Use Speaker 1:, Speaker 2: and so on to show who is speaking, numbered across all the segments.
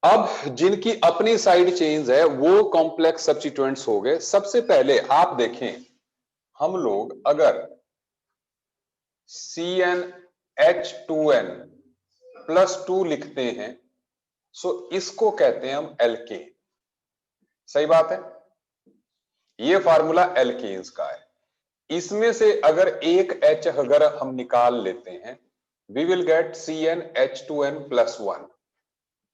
Speaker 1: अब जिनकी अपनी साइड चेंज है वो कॉम्प्लेक्स सब्स्टिट्यूएंट्स हो गए। सबसे पहले आप देखें, हम लोग अगर CnH2n +2 लिखते हैं सो इसको कहते हैं हम एल्केन। सही बात है, ये फार्मूला एल्केन्स का है। इसमें से अगर एक H अगर हम निकाल लेते हैं, वी विल गेट CnH2n +1।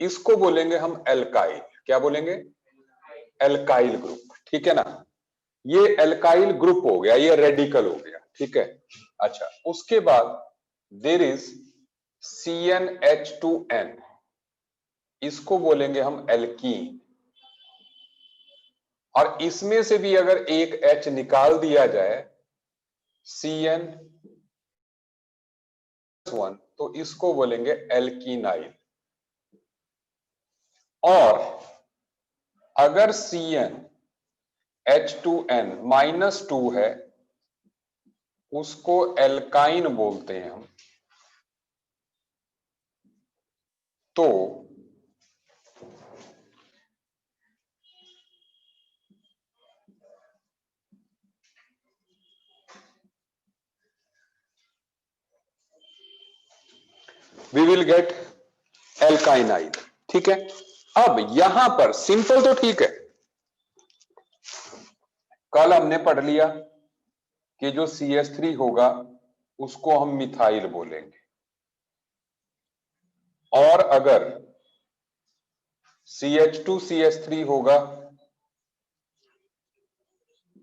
Speaker 1: इसको बोलेंगे हम एल्काइल। क्या बोलेंगे? Alkyl group. ठीक है ना, ये एल्काइल ग्रुप हो गया, ये रेडिकल हो गया। ठीक है, अच्छा उसके बाद देयर इज CnH2n, इसको बोलेंगे हम एल्कीन। और इसमें से भी अगर एक H निकाल दिया जाए CN1, तो इसको बोलेंगे एल्कीनाइल। और अगर CnH2n -2 है उसको एल्काइन बोलते हैं हम। तो वी विल गेट एल्काइनाइल। ठीक है, अब यहां पर सिंपल तो ठीक है, कल हमने पढ़ लिया कि जो CH3 होगा उसको हम मिथाइल बोलेंगे, और अगर CH2 CH3 होगा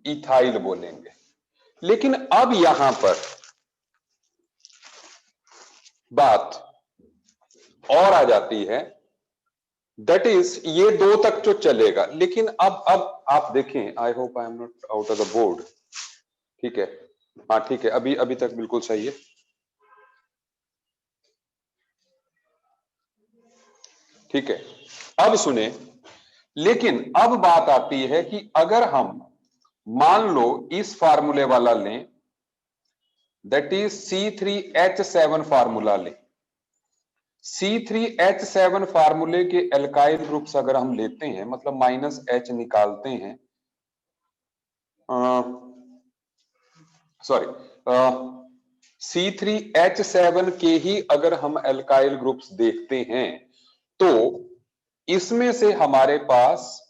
Speaker 1: इथाइल बोलेंगे। लेकिन अब यहां पर बात और आ जाती है, दैट इज ये दो तक जो चलेगा। लेकिन अब आप देखें, I hope I am not out of the board. ठीक है, हाँ ठीक है, अभी अभी तक बिल्कुल सही है। ठीक है, अब सुने, लेकिन अब बात आती है कि अगर हम मान लो इस फार्मूले वाला लें, दैट इज C3H7 फार्मूला लें। C3H7 फार्मूले के एल्काइल ग्रुप्स अगर हम लेते हैं, मतलब -H निकालते हैं, सॉरी C3H7 के ही अगर हम एल्काइल ग्रुप्स देखते हैं तो इसमें से हमारे पास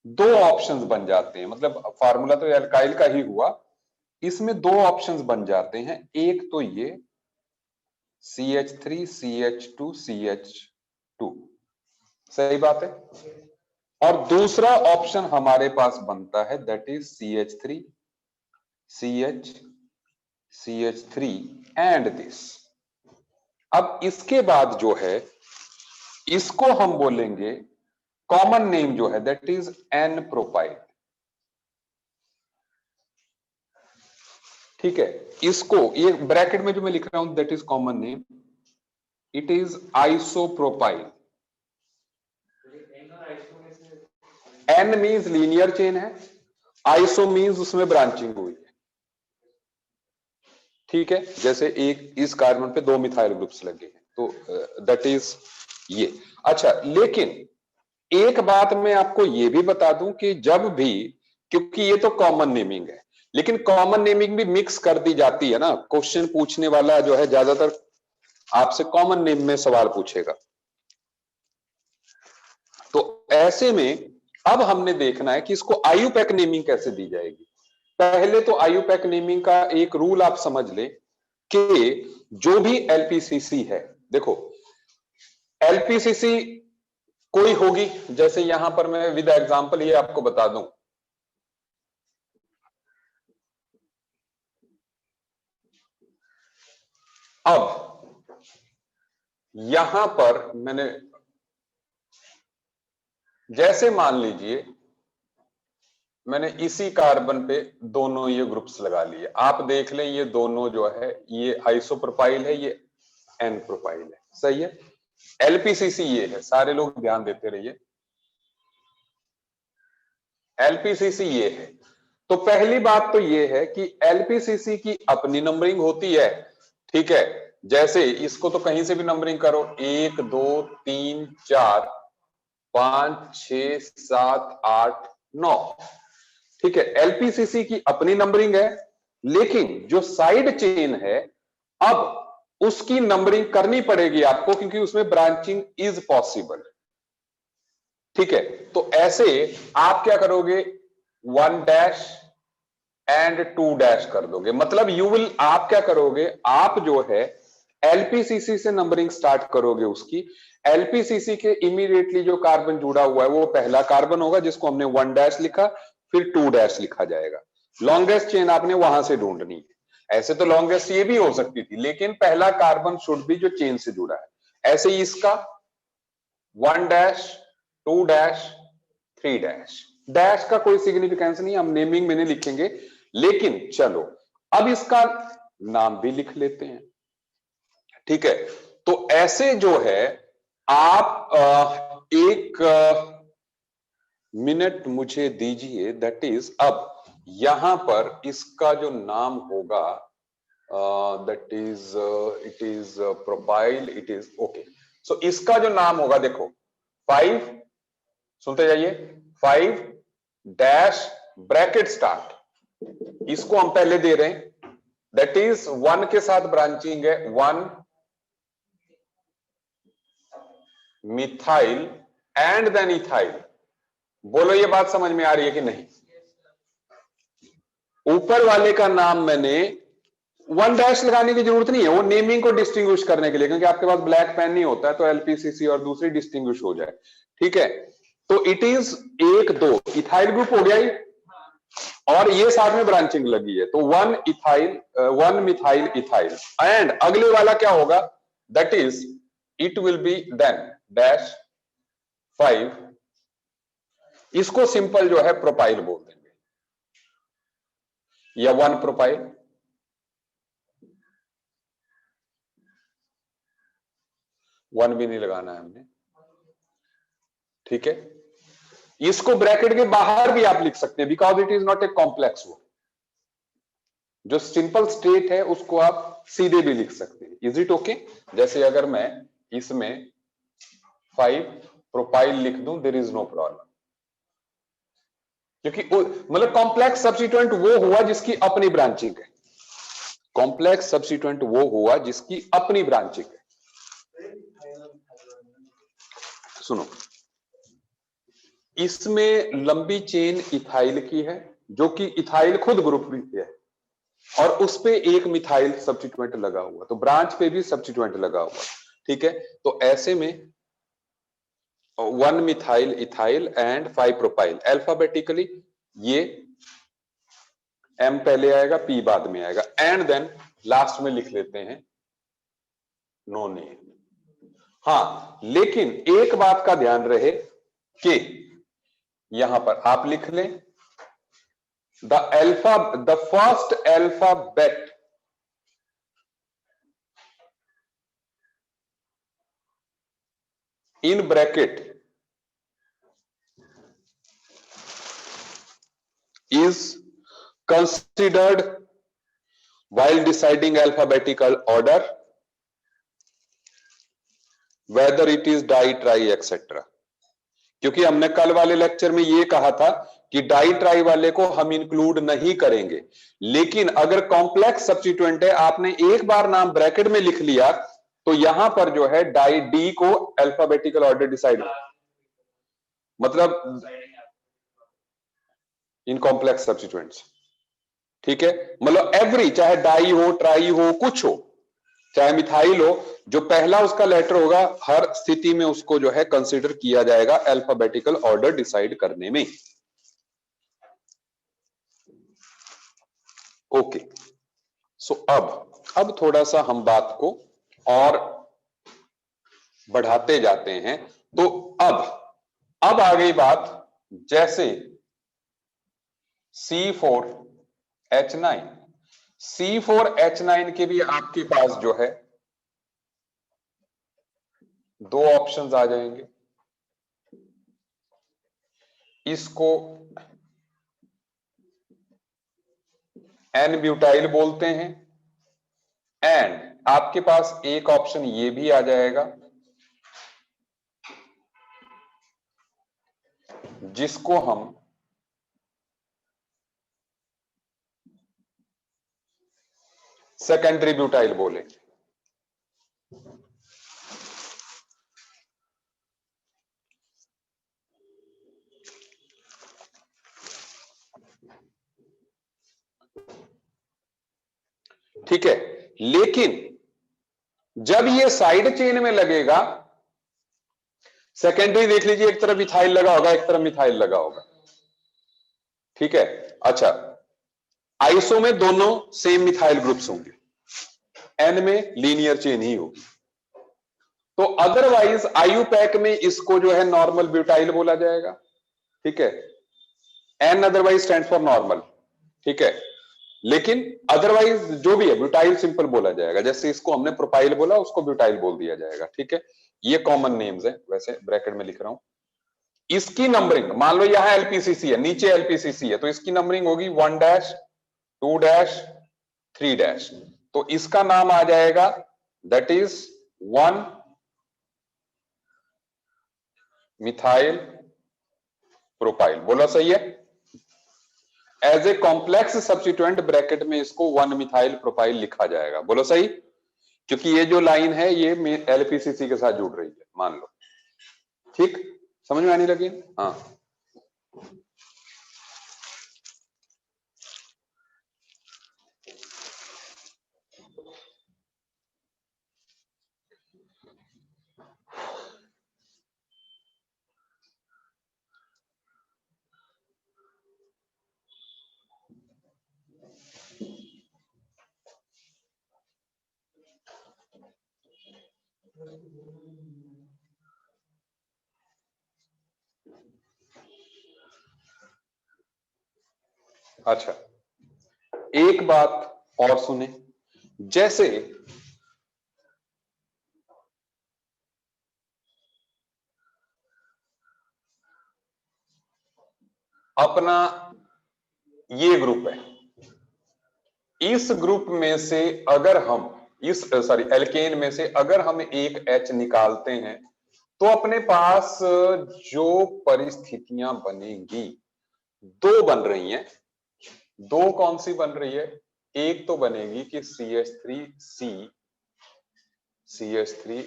Speaker 1: दो ऑप्शंस बन जाते हैं। मतलब फार्मूला तो एल्काइल का ही हुआ, इसमें दो ऑप्शंस बन जाते हैं। एक तो ये CH3 CH2 CH2, सही बात है, और दूसरा ऑप्शन हमारे पास बनता है that is CH3 CH CH3 and this. अब इसके बाद जो है इसको हम बोलेंगे, कॉमन नेम जो है दैट इज N प्रोपाइल। ठीक है, इसको ये ब्रैकेट में जो मैं लिख रहा हूं that is common name, it is isopropyl. N means linear chain है, आइसो मींस उसमें ब्रांचिंग हुई है। ठीक है, जैसे एक इस कार्बन पे दो मिथाइल ग्रुप्स लगे हैं, तो दैट इज ये। अच्छा, लेकिन एक बात मैं आपको ये भी बता दूं कि जब भी, क्योंकि ये तो कॉमन नेमिंग है, लेकिन कॉमन नेमिंग भी मिक्स कर दी जाती है ना। क्वेश्चन पूछने वाला जो है ज्यादातर आपसे कॉमन नेम में सवाल पूछेगा। तो ऐसे में अब हमने देखना है कि इसको आयुपैक नेमिंग कैसे दी जाएगी। पहले तो आयुपैक नेमिंग का एक रूल आप समझ ले कि जो भी एलपीसीसी है, देखो एलपीसीसी कोई होगी, जैसे यहां पर मैं विद एग्जांपल ये आपको बता दूं, अब यहां पर मैंने जैसे मान लीजिए मैंने इसी कार्बन पे दोनों ये ग्रुप्स लगा लिए, आप देख लें ये दोनों जो है ये आइसोप्रोपाइल है, ये एन प्रोपाइल है। सही है, एलपीसीसी ये है, सारे लोग ध्यान देते रहिए, एलपीसीसी ये है। तो पहली बात तो ये है कि एलपीसीसी की अपनी नंबरिंग होती है। ठीक है, जैसे इसको तो कहीं से भी नंबरिंग करो, 1 2 3 4, 5 6 7 8 9। ठीक है, एलपीसीसी की अपनी नंबरिंग है, लेकिन जो साइड चेन है अब उसकी नंबरिंग करनी पड़ेगी आपको, क्योंकि उसमें ब्रांचिंग इज पॉसिबल। ठीक है, तो ऐसे आप क्या करोगे, 1 डैश एंड 2 डैश कर दोगे। मतलब यू विल, आप क्या करोगे, आप जो है एलपीसीसी से नंबरिंग स्टार्ट करोगे उसकी। एलपीसीसी के इमीडिएटली जो कार्बन जुड़ा हुआ है वो पहला कार्बन होगा, जिसको हमने 1 डैश लिखा, फिर 2 डैश लिखा जाएगा। लॉन्गेस्ट चेन आपने वहां से ढूंढनी है। ऐसे तो लॉन्गेस्ट ये भी हो सकती थी, लेकिन पहला कार्बन शुड भी जो चेन से जुड़ा है। ऐसे ही इसका 1 डैश 2 डैश 3 डैश। डैश का कोई सिग्निफिकेंस नहीं, हम नेमिंग में नहीं लिखेंगे, लेकिन चलो अब इसका नाम भी लिख लेते हैं। ठीक है, तो ऐसे जो है आप एक मिनट मुझे दीजिए, दैट इज अब यहां पर इसका जो नाम होगा that is it is propyl, it is okay. So इसका जो नाम होगा, देखो 5, सुनते जाइए, 5 डैश ब्रैकेट स्टार्ट, इसको हम पहले दे रहे हैं, दैट इज 1 के साथ ब्रांचिंग है, 1 मिथाइल एंड देन इथाइल। बोलो ये बात समझ में आ रही है कि नहीं? ऊपर वाले का नाम मैंने 1 डैश लगाने की जरूरत नहीं है, वो नेमिंग को डिस्टिंग्विश करने के लिए, क्योंकि आपके पास ब्लैक पेन नहीं होता है, तो एलपीसीसी और दूसरी डिस्टिंग्विश हो जाए। ठीक है, तो इट इज 1 2 इथाइल ग्रुप हो गया ही, और ये साथ में ब्रांचिंग लगी है, तो 1 इथाइल 1 मिथाइल इथाइल। एंड अगले वाला क्या होगा, that is it will be then dash 5, इसको सिंपल जो है प्रोपाइल बोल देंगे, या 1 प्रोपाइल। वन भी नहीं लगाना है हमने। ठीक है, इसको ब्रैकेट के बाहर भी आप लिख सकते हैं, because it is not a complex word. जो सिंपल स्टेट है उसको आप सीधे भी लिख सकते हैं। Is it okay? जैसे अगर मैं इसमें 5 प्रोपाइल लिख दूं, देयर इज नो प्रॉब्लम, क्योंकि मतलब कॉम्प्लेक्स सब्स्टिट्यूएंट वो हुआ जिसकी अपनी ब्रांचिंग है। कॉम्प्लेक्स सब्स्टिट्यूएंट वो हुआ जिसकी अपनी ब्रांचिंग है। सुनो, इसमें लंबी चेन इथाइल की है, जो कि इथाइल खुद ग्रुप भी है, और उस पे एक मिथाइल सब्स्टिट्यूएंट लगा हुआ, तो ब्रांच पे भी सब्स्टिट्यूएंट लगा हुआ। ठीक है, तो ऐसे में 1 methyl ethyl and 5 propyl, alphabetically ये M पहले आएगा, P बाद में आएगा, एंड देन लास्ट में लिख लेते हैं नो नेम। हाँ, लेकिन एक बात का ध्यान रहे कि यहां पर आप लिख लें the first alphabet in bracket is considered while deciding alphabetical order whether it is di, tri, etc. क्योंकि हमने कल वाले लेक्चर में यह कहा था कि डाई ट्राई वाले को हम इंक्लूड नहीं करेंगे, लेकिन अगर कॉम्प्लेक्स सब्स्टिट्यूएंट है, आपने एक बार नाम ब्रैकेट में लिख लिया, तो यहां पर जो है डाई डी को अल्फाबेटिकल ऑर्डर डिसाइड, मतलब इन कॉम्प्लेक्स सब्स्टिट्यूएंट्स। ठीक है, मतलब एवरी, चाहे डाई हो, ट्राई हो, कुछ हो, चाहे मिथाइल हो, जो पहला उसका लेटर होगा हर स्थिति में उसको जो है कंसीडर किया जाएगा अल्फाबेटिकल ऑर्डर डिसाइड करने में। ओके, सो अब थोड़ा सा हम बात को और बढ़ाते जाते हैं। तो अब आ गई बात, जैसे C4H9, C4H9 के भी आपके पास जो है 2 ऑप्शंस आ जाएंगे। इसको एन ब्यूटाइल बोलते हैं, एंड आपके पास एक ऑप्शन ये भी आ जाएगा, जिसको हम सेकेंडरी ब्यूटाइल बोलेंगे। ठीक है, लेकिन जब ये साइड चेन में लगेगा, सेकेंडरी देख लीजिए, एक तरफ इथाइल लगा होगा, एक तरफ मिथाइल लगा होगा। ठीक है, अच्छा, आइसो में दोनों सेम मिथाइल ग्रुप्स होंगे, एन में लीनियर चेन ही होगी। तो अदरवाइज आईयूपैक में इसको जो है नॉर्मल ब्यूटाइल बोला जाएगा। ठीक है, n otherwise stand for normal. ठीक है, लेकिन अदरवाइज जो भी है ब्यूटाइल सिंपल बोला जाएगा। जैसे इसको हमने प्रोपाइल बोला, उसको ब्यूटाइल बोल दिया जाएगा। ठीक है, ये कॉमन नेम्स है, वैसे ब्रैकेट में लिख रहा हूं। इसकी नंबरिंग, मान लो यहां एलपीसीसी है, नीचे एलपीसीसी है, तो इसकी नंबरिंग होगी 1 डैश 2 डैश 3 डैश। तो इसका नाम आ जाएगा दैट इज 1 मिथाइल प्रोपाइल। बोला सही है? As a complex substituent bracket में इसको 1 मिथाइल प्रोपाइल लिखा जाएगा। बोलो सही, क्योंकि ये जो लाइन है ये एलपीसीसी के साथ जुड़ रही है, मान लो। ठीक, समझ में आने लगी? हाँ, अच्छा, एक बात और सुने। जैसे अपना ये ग्रुप है, इस ग्रुप में से अगर हम एल्केन में से अगर हम एक H निकालते हैं, तो अपने पास जो परिस्थितियां बनेंगी, दो बन रही हैं। दो कौन सी बन रही है? एक तो बनेगी कि CH3C CH3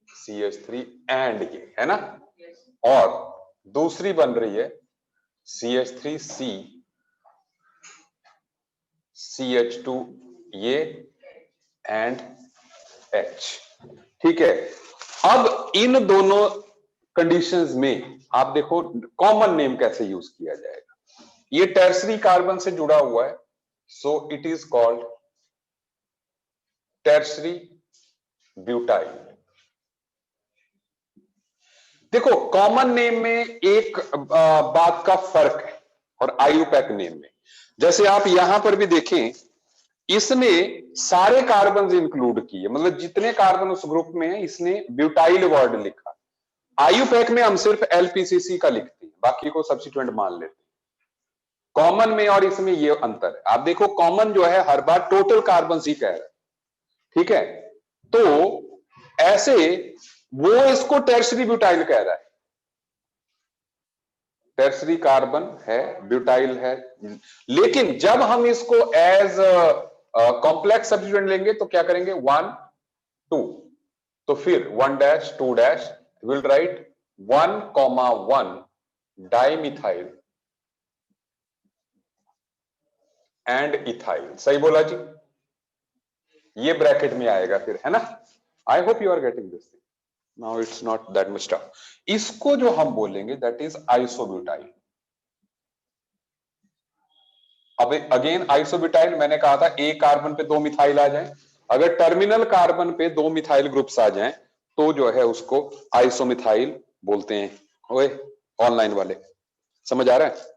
Speaker 1: CH3 एंड ये है ना, और दूसरी बन रही है CH3C CH2 ये एंड H। ठीक है, अब इन दोनों कंडीशंस में आप देखो कॉमन नेम कैसे यूज किया जाएगा। ये टर्सरी कार्बन से जुड़ा हुआ है, so it is called tertiary butyl. देखो कॉमन नेम में एक बात का फर्क है और आईयूपैक नेम में। जैसे आप यहां पर भी देखें, इसने सारे कार्बन इंक्लूड किए, मतलब जितने कार्बन उस ग्रुप में है इसने ब्यूटाइल वर्ड लिखा। आईयूपैक में हम सिर्फ एलपीसीसी का लिखते हैं, बाकी को सब्स्टिट्यूएंट मान लेते हैं। कॉमन में और इसमें ये अंतर है। आप देखो कॉमन जो है हर बार टोटल कार्बन ही कह रहा है। ठीक है, तो ऐसे वो इसको टर्सरी ब्यूटाइल कह रहा है। टर्सरी कार्बन है, ब्यूटाइल है, लेकिन जब हम इसको एज कॉम्प्लेक्स सब्स्टिट्यूएंट लेंगे तो क्या करेंगे? 1 2, तो फिर 1 dash 2 dash will write 1,1 dimethyl and ethyl. सही बोला जी? ये ब्रैकेट में आएगा फिर, है ना? I hope you are getting this thing now, it's not that much tough. इसको जो हम बोलेंगे दैट इज आइसोब्यूटाइल। अब अगेन आइसोब्यूटाइल मैंने कहा था एक कार्बन पे 2 मिथाइल आ जाए, अगर टर्मिनल कार्बन पे 2 मिथाइल ग्रुप्स आ जाएं तो जो है उसको आइसोमिथाइल बोलते हैं। ओए ऑनलाइन वाले, समझ आ रहा है?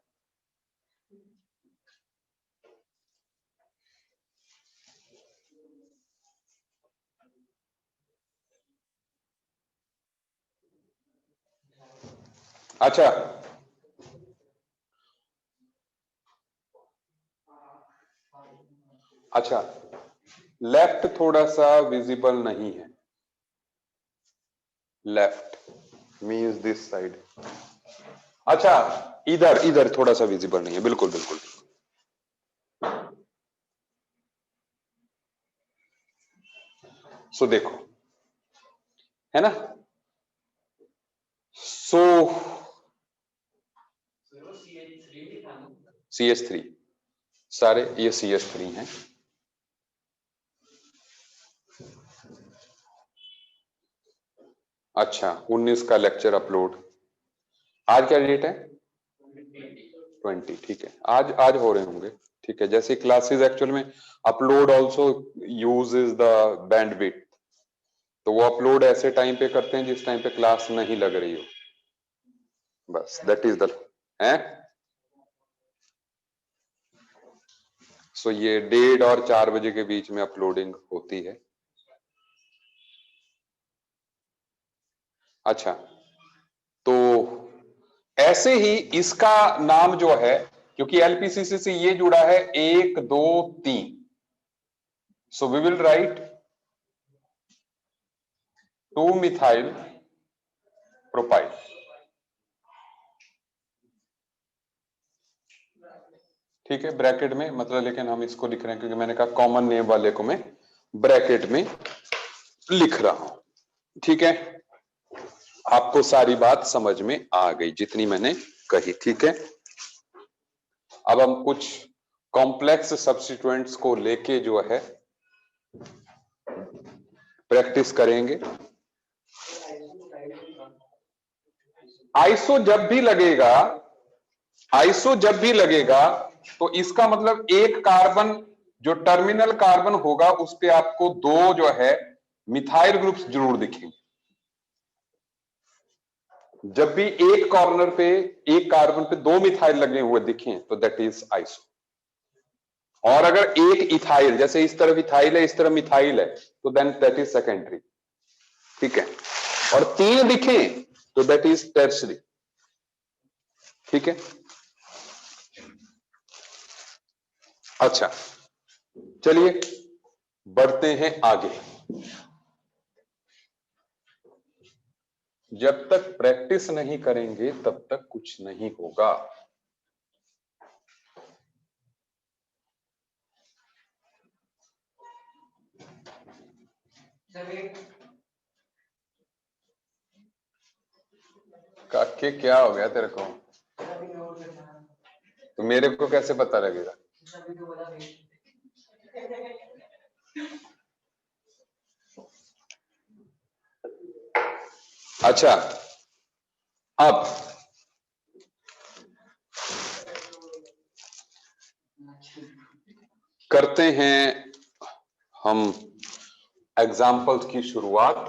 Speaker 1: अच्छा, अच्छा, लेफ्ट थोड़ा सा विजिबल नहीं है। Left means this side. अच्छा, इधर इधर थोड़ा सा विजिबल नहीं है, बिल्कुल बिल्कुल। सो देखो, है ना, सो CH3 सारे ये CH3 हैं। अच्छा, 19 का लेक्चर अपलोड, आज क्या डेट है? 20, ठीक है, आज आज हो रहे होंगे, ठीक है। जैसे क्लासेस एक्चुअल में upload also uses the bandwidth, तो वो अपलोड ऐसे टाइम पे करते हैं जिस टाइम पे क्लास नहीं लग रही हो, बस दैट इज द है। सो ये 1:30 और 4 बजे के बीच में अपलोडिंग होती है। अच्छा, तो ऐसे ही इसका नाम जो है, क्योंकि एलपीसीसी से ये जुड़ा है 1 2 3, so we will write 2 methyl propyl, ठीक है, ब्रैकेट में मतलब, लेकिन हम इसको लिख रहे हैं क्योंकि मैंने कहा कॉमन नेम वाले को मैं ब्रैकेट में लिख रहा हूं, ठीक है। आपको सारी बात समझ में आ गई जितनी मैंने कही, ठीक है। अब हम कुछ कॉम्प्लेक्स सब्स्टिट्यूएंट्स को लेके जो है प्रैक्टिस करेंगे। आइसो जब भी लगेगा, आइसो जब भी लगेगा तो इसका मतलब एक कार्बन, जो टर्मिनल कार्बन होगा उस पे आपको 2 जो है मिथाइल ग्रुप्स जरूर दिखेंगे। जब भी एक कॉर्नर पे, एक कार्बन पे 2 मिथाइल लगे हुए दिखें तो दैट इज आइसो। और अगर एक इथाइल, जैसे इस तरफ इथाइल है इस तरफ मिथाइल है, तो देन दैट इज सेकेंडरी, ठीक है। और 3 दिखे तो दैट इज टर्शरी, ठीक है। अच्छा, चलिए बढ़ते हैं आगे। जब तक प्रैक्टिस नहीं करेंगे तब तक कुछ नहीं होगा। काके क्या हो गया तेरे को? तो मेरे को कैसे पता लगेगा? अच्छा, अब करते हैं हम एग्जाम्पल्स की शुरुआत।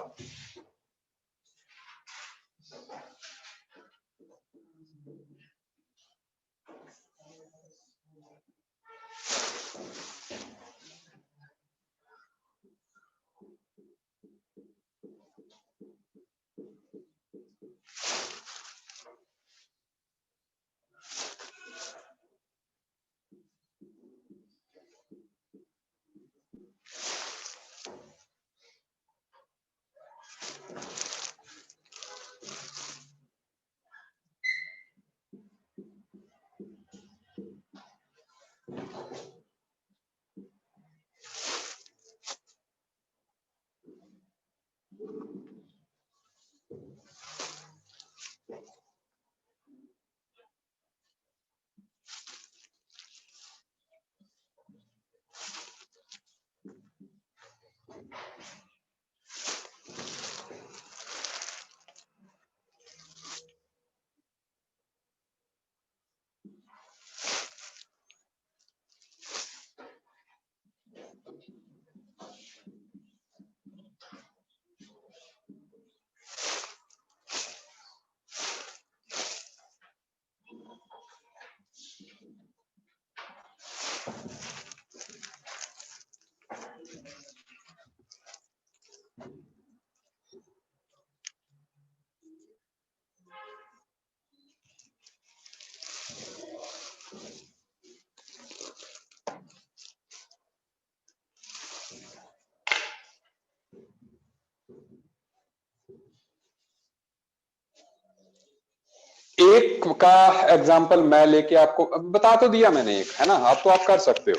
Speaker 1: एक का एग्जाम्पल मैं लेके आपको बता तो दिया मैंने, एक है ना, आप तो आप कर सकते हो,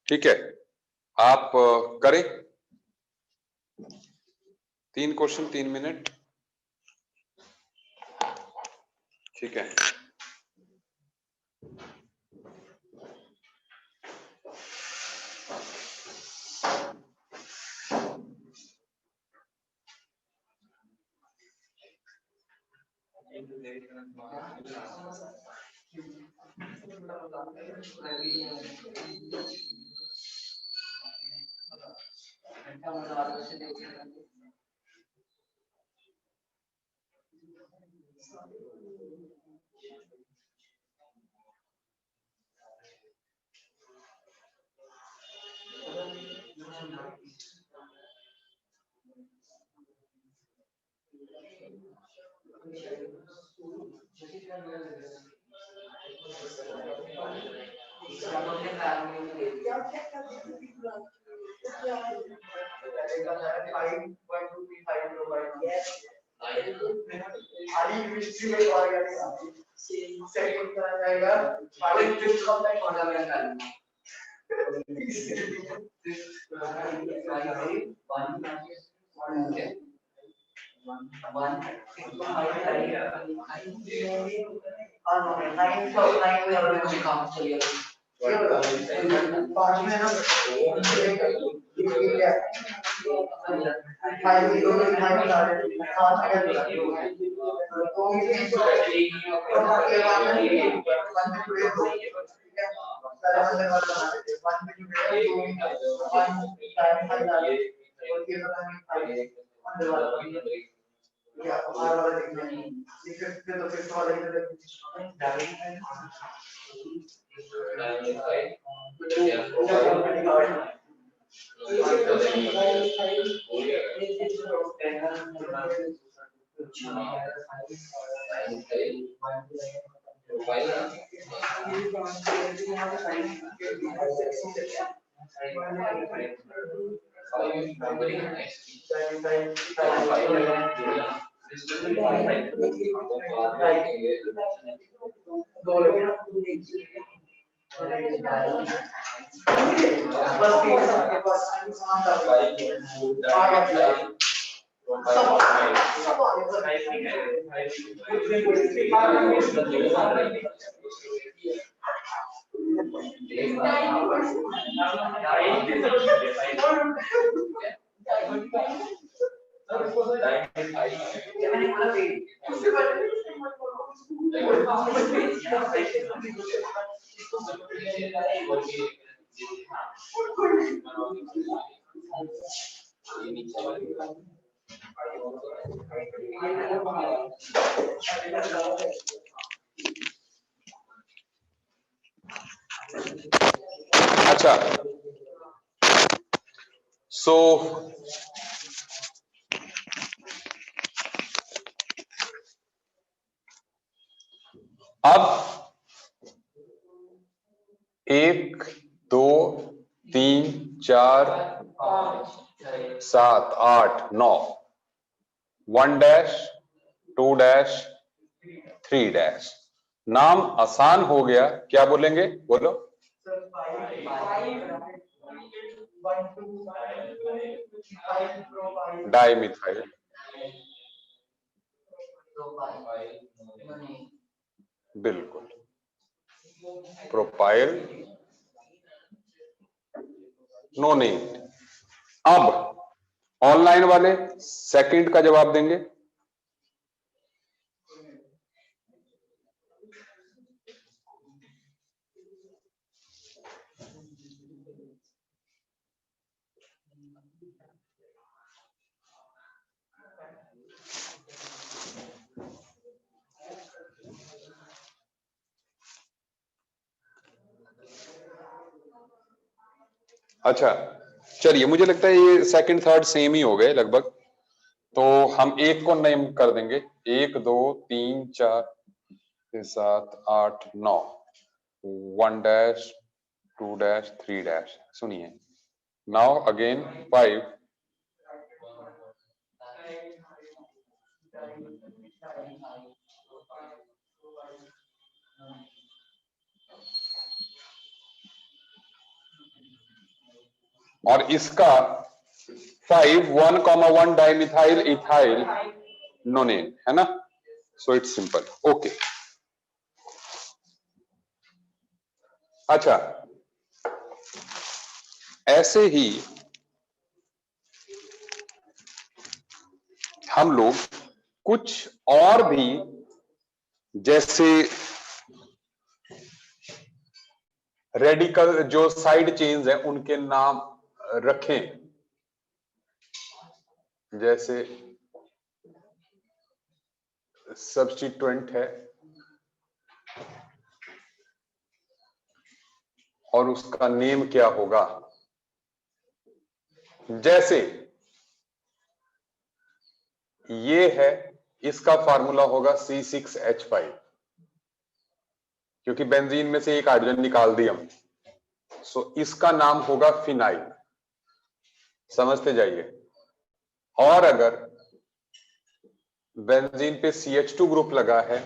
Speaker 1: ठीक है, आप करें। 3 क्वेश्चन 3 मिनट, ठीक है। अच्छा, सो अब 1 2 3 4 7 8 9 1 डैश 2 डैश 3 डैश। नाम आसान हो गया, क्या बोलेंगे, बोलो। डाइमिथाइल, बिल्कुल, प्रोपाइल नोनेट। अब ऑनलाइन वाले सेकंड का जवाब देंगे। अच्छा, चलिए, मुझे लगता है ये सेकंड थर्ड सेम ही हो गए लगभग, तो हम एक को नेम कर देंगे। 1 2 3 4 7 8 9 1 डैश 2 डैश 3 डैश। सुनिए, नाउ अगेन 5 और इसका 1,1 डाइमिथाइल इथाइल नोनेन है ना। So it's simple. ओके, अच्छा, ऐसे ही हम लोग कुछ और भी जैसे रेडिकल जो साइड चेन्स है उनके नाम रखें, जैसे सब्स्टिट्यूएंट है और उसका नेम क्या होगा। जैसे ये है, इसका फार्मूला होगा C6H5, क्योंकि बेंजीन में से एक हाइड्रोजन निकाल दिया हम। सो इसका नाम होगा फिनाइल, समझते जाइए। और अगर बेंजीन पे CH2 ग्रुप लगा है,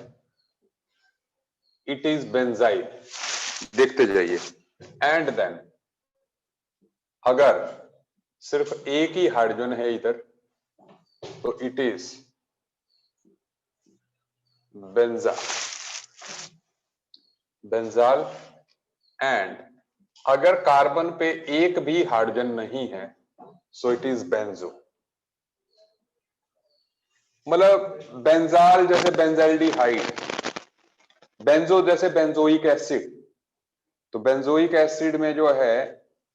Speaker 1: इट इज बेंजाइल, देखते जाइए। एंड देन अगर सिर्फ एक ही हाइड्रोजन है इधर, तो इट इज बेंजाल। एंड अगर कार्बन पे एक भी हाइड्रोजन नहीं है, सो इट इज बेंजो। मतलब बेंजाल जैसे बेंजाल्डिहाइड, बेंजो जैसे बेंजोइक एसिड। तो बेंजोइक एसिड में जो है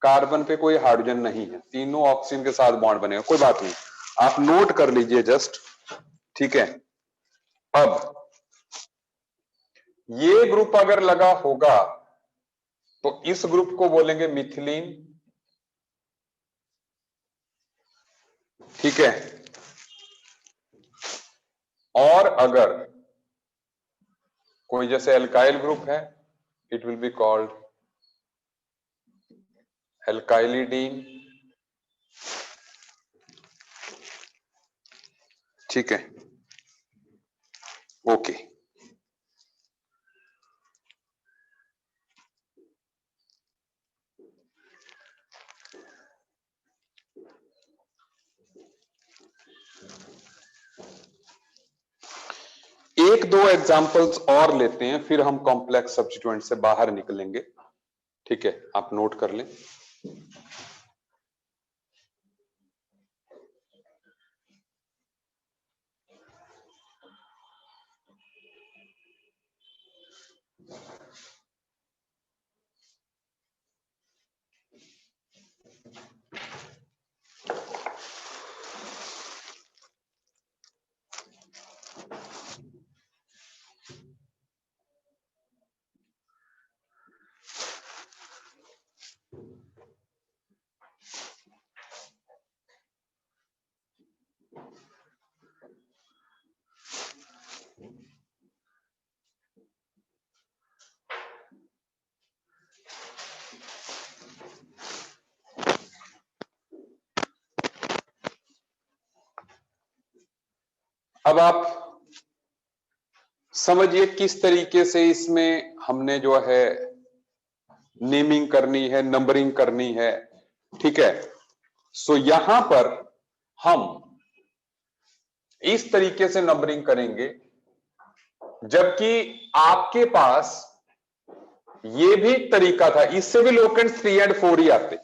Speaker 1: कार्बन पे कोई हाइड्रोजन नहीं है, तीनों ऑक्सीजन के साथ बॉन्ड बनेगा। कोई बात नहीं, आप नोट कर लीजिए जस्ट, ठीक है। अब ये ग्रुप अगर लगा होगा तो इस ग्रुप को बोलेंगे मिथिलीन, ठीक है। और अगर कोई जैसे एल्काइल ग्रुप है, इट विल बी कॉल्ड एल्काइलिडीन, ठीक है। ओके, एक दो एग्जांपल्स और लेते हैं, फिर हम कॉम्प्लेक्स सब्स्टिट्यूएंट से बाहर निकलेंगे, ठीक है। आप नोट कर लें। अब आप समझिए किस तरीके से इसमें हमने जो है नेमिंग करनी है, नंबरिंग करनी है, ठीक है। सो यहां पर हम इस तरीके से नंबरिंग करेंगे, जबकि आपके पास ये भी तरीका था, इससे भी लोकेंट 3 और 4 ही आते।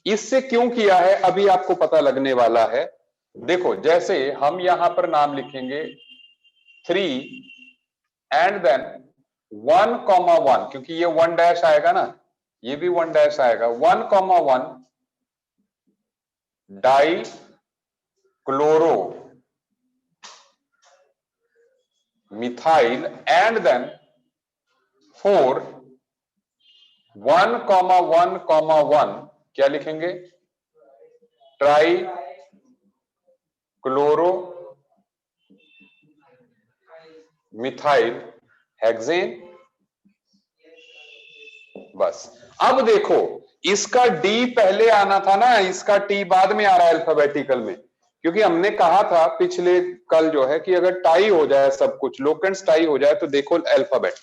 Speaker 1: इससे क्यों किया है अभी आपको पता लगने वाला है। देखो, जैसे हम यहां पर नाम लिखेंगे 3 एंड देन 1,1, क्योंकि ये 1 डैश आएगा ना, ये भी 1 डैश आएगा। 1,1 dichloro methyl and then 4 1,1,1 क्या लिखेंगे, ट्राई क्लोरो मिथाइल हेक्सेन। बस अब देखो, इसका डी पहले आना था ना, इसका टी बाद में आ रहा है अल्फाबेटिकल में, क्योंकि हमने कहा था पिछले कल जो है कि अगर टाई हो जाए, सब कुछ लोकेंट्स टाई हो जाए, तो देखो अल्फाबेट।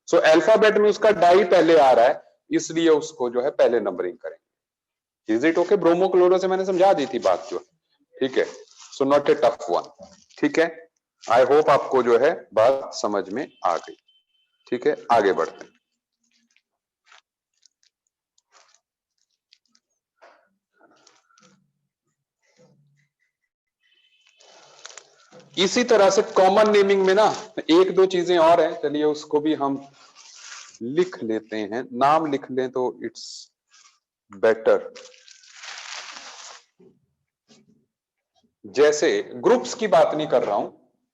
Speaker 1: सो अल्फाबेट में उसका डाई पहले आ रहा है, इसलिए उसको जो है पहले नंबरिंग करेंगे। Is it okay? Bromo chloro से मैंने समझा दी थी बात जो, ठीक है। So not a tough one, ठीक है। आई होप आपको जो है बात समझ में आ गई, ठीक है। आगे बढ़ते हैं। इसी तरह से कॉमन नेमिंग में ना एक दो चीजें और हैं, चलिए उसको भी हम लिख लेते हैं, नाम लिख लें तो इट्स बेटर। जैसे ग्रुप्स की बात नहीं कर रहा हूं,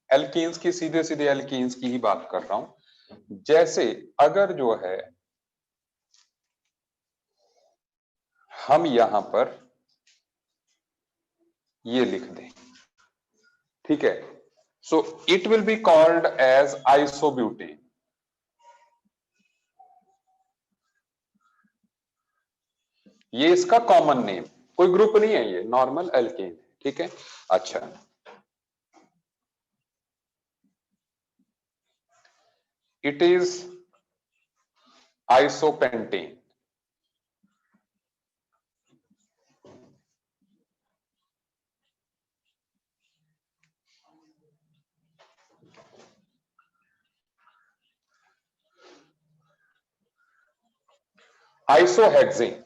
Speaker 1: एल्कीन्स की, सीधे सीधे एल्कीन्स की ही बात कर रहा हूं। जैसे अगर जो है हम यहां पर ये लिख दें, ठीक है। So it will be called as isobutane. ये इसका कॉमन नेम, कोई ग्रुप नहीं है, ये नॉर्मल एल्केन है, ठीक है। अच्छा, it is isopentane. Isohexane.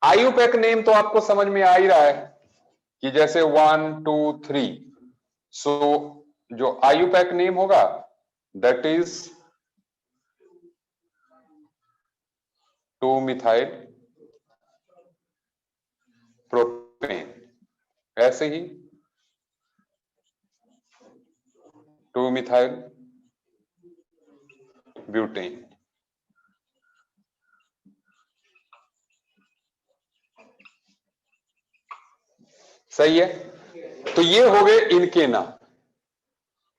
Speaker 1: IUPAC name तो आपको समझ में आ ही रहा है कि जैसे 1 2 3, सो जो आयुपैक नेम होगा दैट इज 2 मिथाइल प्रोपेन। ऐसे ही 2 मिथाइल ब्यूटेन। सही है, तो ये हो गए इनके नाम।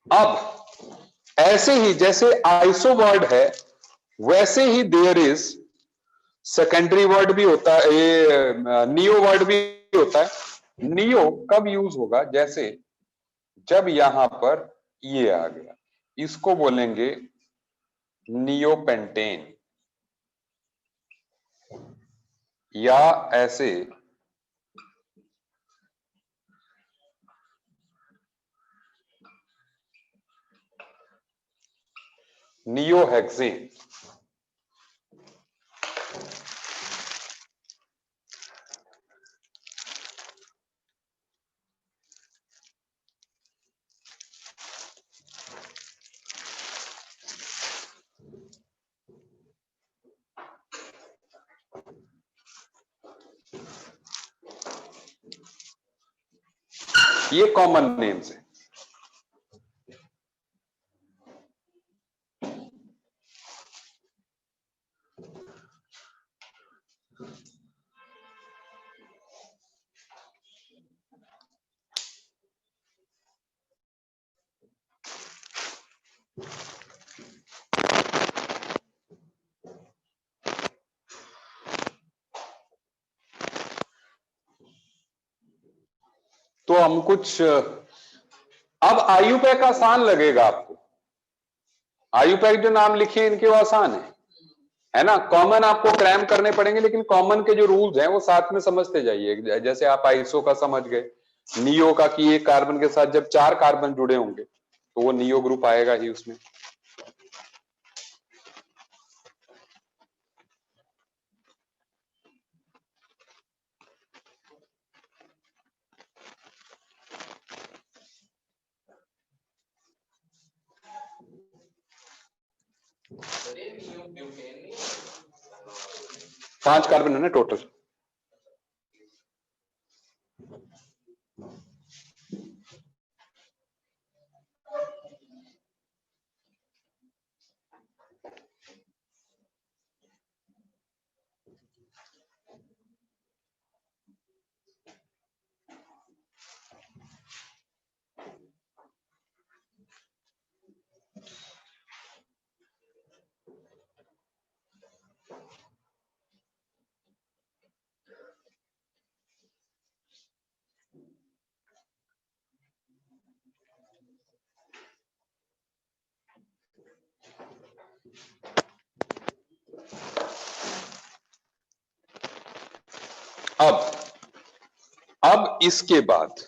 Speaker 1: अब ऐसे ही जैसे आइसो वर्ड है वैसे ही देयर इज सेकेंडरी वर्ड भी होता है, ये नियो वर्ड भी होता है। नियो कब यूज होगा? जैसे जब यहां पर ये आ गया, इसको बोलेंगे नियोपेंटेन, या ऐसे नियोहेक्सेन। ये कॉमन नेम्स है। तो हम कुछ, अब आयुपैक आसान लगेगा आपको, आयुपैक जो नाम लिखे इनके वो आसान है ना। कॉमन आपको क्रैम करने पड़ेंगे, लेकिन कॉमन के जो रूल्स हैं वो साथ में समझते जाइए। जैसे आप आइसो का समझ गए, नियो का कि एक कार्बन के साथ जब 4 कार्बन जुड़े होंगे तो वो नियो ग्रुप आएगा ही उसमें। पांच कार्बन है ना टोटल। अब अब इसके बाद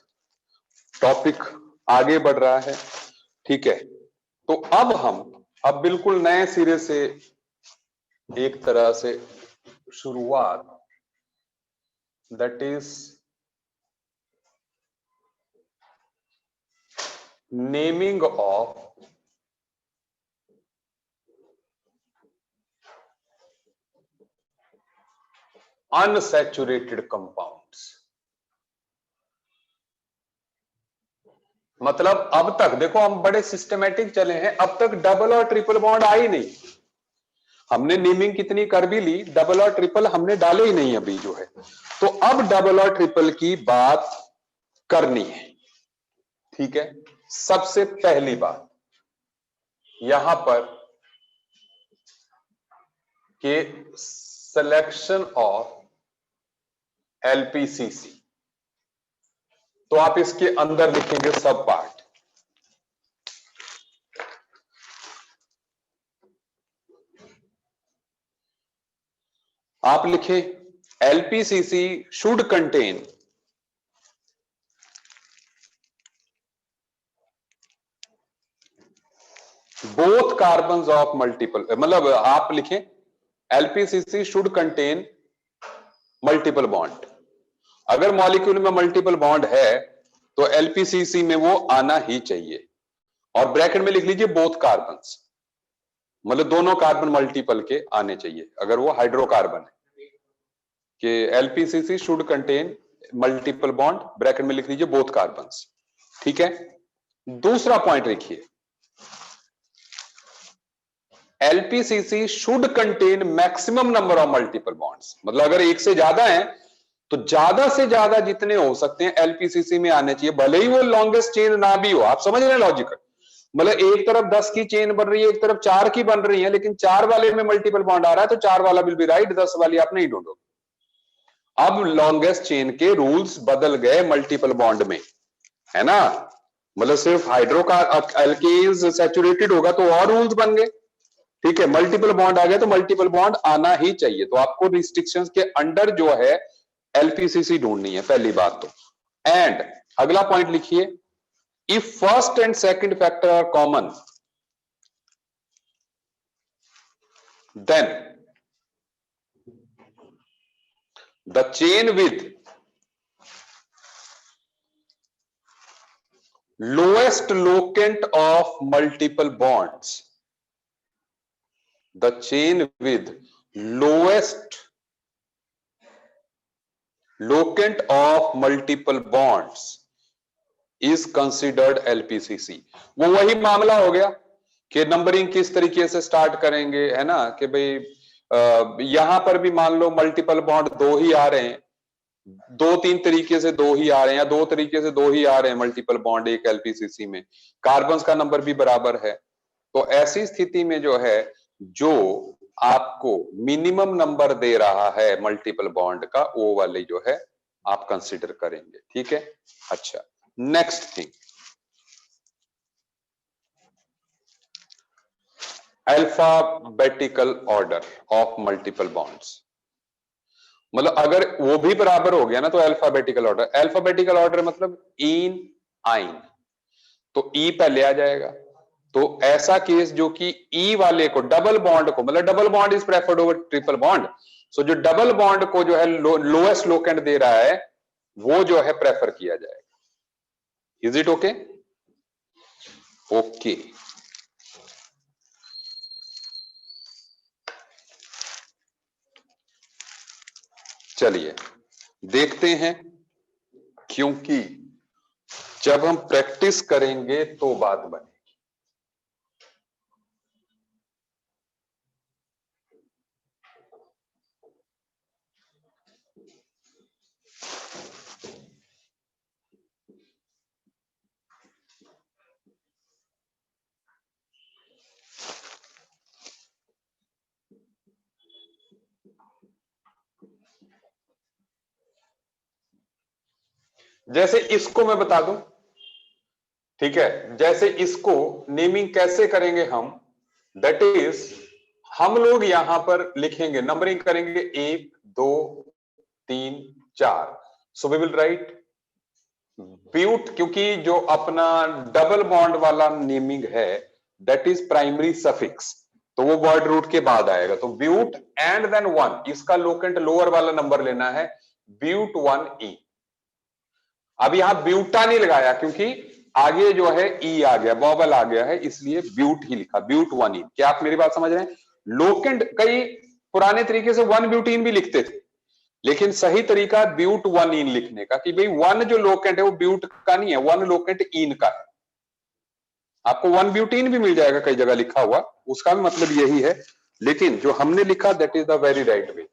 Speaker 1: टॉपिक आगे बढ़ रहा है, ठीक है। तो अब बिल्कुल नए सिरे से एक तरह से शुरुआत, that is naming of unsaturated compounds. मतलब अब तक देखो हम बड़े सिस्टमेटिक चले हैं, अब तक डबल और ट्रिपल बॉन्ड आई नहीं। हमने नेमिंग कितनी कर भी ली, डबल और ट्रिपल हमने डाले ही नहीं अभी जो है। तो अब डबल और ट्रिपल की बात करनी है, ठीक है। सबसे पहली बात यहां पर के सिलेक्शन ऑफ एलपीसीसी, तो आप इसके अंदर लिखेंगे सब पार्ट। आप लिखे LPCC should contain both carbons of multiple, मतलब आप लिखें LPCC should contain multiple bond. अगर मॉलिक्यूल में मल्टीपल बॉन्ड है तो एलपीसीसी में वो आना ही चाहिए। और ब्रैकेट में लिख लीजिए बोथ कार्बन्स, मतलब दोनों कार्बन मल्टीपल के आने चाहिए अगर वो हाइड्रोकार्बन है, कि LPCC should contain multiple bond, bracket में लिख लीजिए बोथ कार्बन्स, ठीक है। दूसरा पॉइंट लिखिए LPCC should contain maximum number of multiple bonds, मतलब अगर एक से ज्यादा है तो ज्यादा से ज्यादा जितने हो सकते हैं एलपीसीसी में आने चाहिए, भले ही वो लॉन्गेस्ट चेन ना भी हो। आप समझ रहे हैं लॉजिक? मतलब एक तरफ 10 की चेन बन रही है, एक तरफ 4 की बन रही है, लेकिन 4 वाले में मल्टीपल बॉन्ड आ रहा है तो 4 वाला विल बी राइट, 10 वाली आप नहीं ढूंढोगे। अब लॉन्गेस्ट चेन के रूल्स बदल गए मल्टीपल बॉन्ड में, है ना। मतलब सिर्फ हाइड्रो का एल्केन्स सैचुरेटेड होगा तो और रूल्स बन गए, ठीक है। मल्टीपल बॉन्ड आ गए तो मल्टीपल बॉन्ड आना ही चाहिए। तो आपको रिस्ट्रिक्शंस के अंडर जो है एलपीसीसी ढूंढनी है, पहली बात तो। एंड अगला पॉइंट लिखिए if first and second factor are common then the chain with lowest locant of multiple bonds, the chain with lowest locant of multiple bonds is considered LPCC। वो वही मामला हो गया कि नंबरिंग किस तरीके से स्टार्ट करेंगे, है ना, कि भाई यहां पर भी मान लो मल्टीपल बॉन्ड 2 ही आ रहे हैं, 2-3 तरीके से 2 ही आ रहे हैं, या 2 तरीके से 2 ही आ रहे हैं मल्टीपल बॉन्ड एक एलपीसीसी में, कार्बन्स का नंबर भी बराबर है। तो ऐसी स्थिति में जो है, जो आपको मिनिमम नंबर दे रहा है मल्टीपल बॉन्ड का, वो वाले जो है आप कंसीडर करेंगे, ठीक है। अच्छा, next thing alphabetical order of multiple bonds. मतलब अगर वो भी बराबर हो गया ना तो अल्फाबेटिकल ऑर्डर। अल्फाबेटिकल ऑर्डर मतलब इन आइन, तो ई पहले आ जाएगा। तो ऐसा केस जो कि ई वाले को, डबल बॉन्ड को, मतलब double bond is preferred over triple bond, so जो डबल बॉन्ड को जो है लोएस्ट लोकेंट दे रहा है वो जो है प्रेफर किया जाएगा। Is it okay? ओके, चलिए देखते हैं, क्योंकि जब हम प्रैक्टिस करेंगे तो बात बनेगी। जैसे इसको मैं बता दूं, ठीक है, जैसे इसको नेमिंग कैसे करेंगे हम, दैट इज हम लोग यहां पर लिखेंगे, नंबरिंग करेंगे 1 2 3 4, so we will write but, क्योंकि जो अपना डबल बॉन्ड वाला नेमिंग है दैट इज प्राइमरी सफिक्स, तो वो वर्ड रूट के बाद आएगा। तो ब्यूट एंड देन 1, इसका लोकेंट लोअर वाला नंबर लेना है, ब्यूट 1E। अब यहां ब्यूटा नहीं लगाया क्योंकि आगे जो है ई आ गया, बॉबल आ गया है, इसलिए ब्यूट ही लिखा, ब्यूट 1E। क्या आप मेरी बात समझ रहे हैं? लोकेंट कई पुराने तरीके से 1 ब्यूटीन भी लिखते थे, लेकिन सही तरीका ब्यूट 1 इन लिखने का, कि भाई 1 जो लोकेंट है वो ब्यूट का नहीं है, 1 लोकेंट इन का है। आपको 1 ब्यूटीन भी मिल जाएगा कई जगह लिखा हुआ, उसका भी मतलब यही है, लेकिन जो हमने लिखा that is the very right way.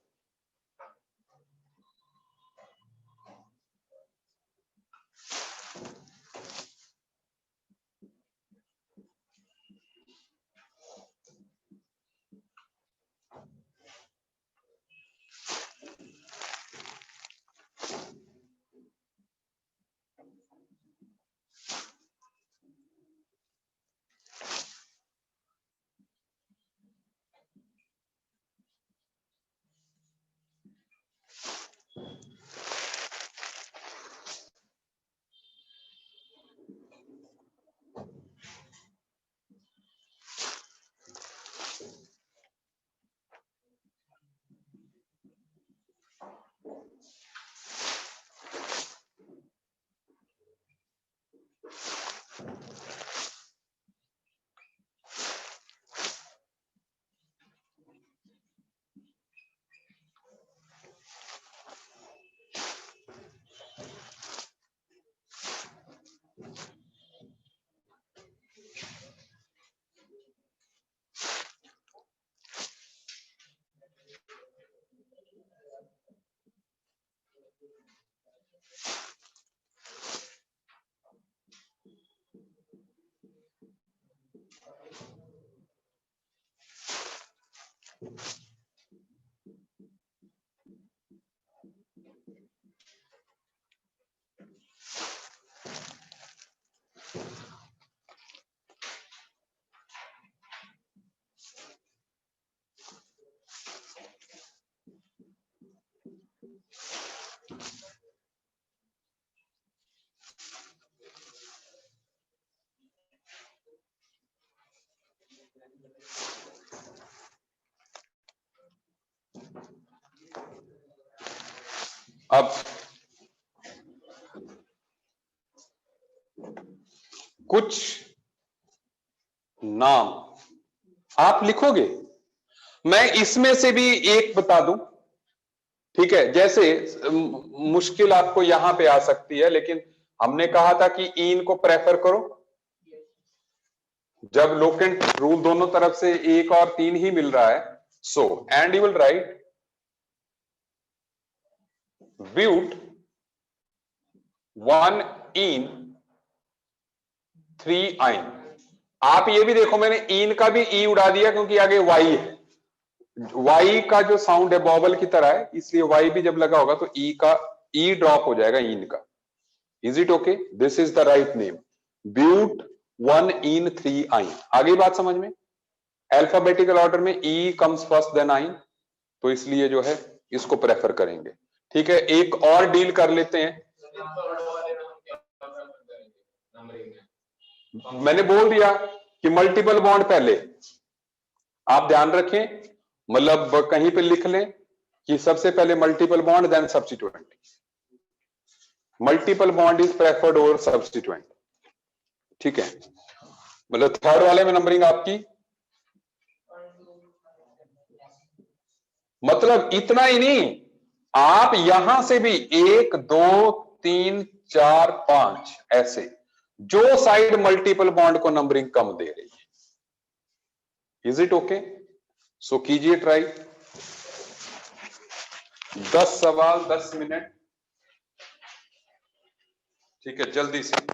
Speaker 1: अब कुछ नाम आप लिखोगे, मैं इसमें से भी एक बता दूं, ठीक है? जैसे मुश्किल आपको यहां पे आ सकती है, लेकिन हमने कहा था कि इन को प्रेफर करो। जब लोकेंट रूल दोनों तरफ से 1 और 3 ही मिल रहा है, so and you will write but 1 en 3 yne. आप ये भी देखो, मैंने इन का भी ई उड़ा दिया क्योंकि आगे वाई है, वाई का जो साउंड है बॉबल की तरह है, इसलिए वाई भी जब लगा होगा तो ई का ई ड्रॉप हो जाएगा इन का। Is it okay? This is the right name, but 1 en 3 yne. आगे बात समझ में? अल्फाबेटिकल ऑर्डर में ई कम्स फर्स्ट देन आइन, तो इसलिए जो है इसको प्रेफर करेंगे। ठीक है, एक और डील कर लेते हैं। मैंने बोल दिया कि मल्टीपल बॉन्ड पहले, आप ध्यान रखें, मतलब कहीं पे लिख लें कि सबसे पहले multiple bond then substituent. Multiple bond is preferred over substituent, ठीक है? मतलब थर्ड वाले में नंबरिंग आपकी, मतलब इतना ही नहीं, आप यहां से भी 1 2 3 4 5 ऐसे जो साइड मल्टीपल बॉन्ड को नंबरिंग कम दे रही है। Is it okay? सो कीजिए ट्राई, 10 सवाल 10 मिनट, ठीक है, जल्दी से।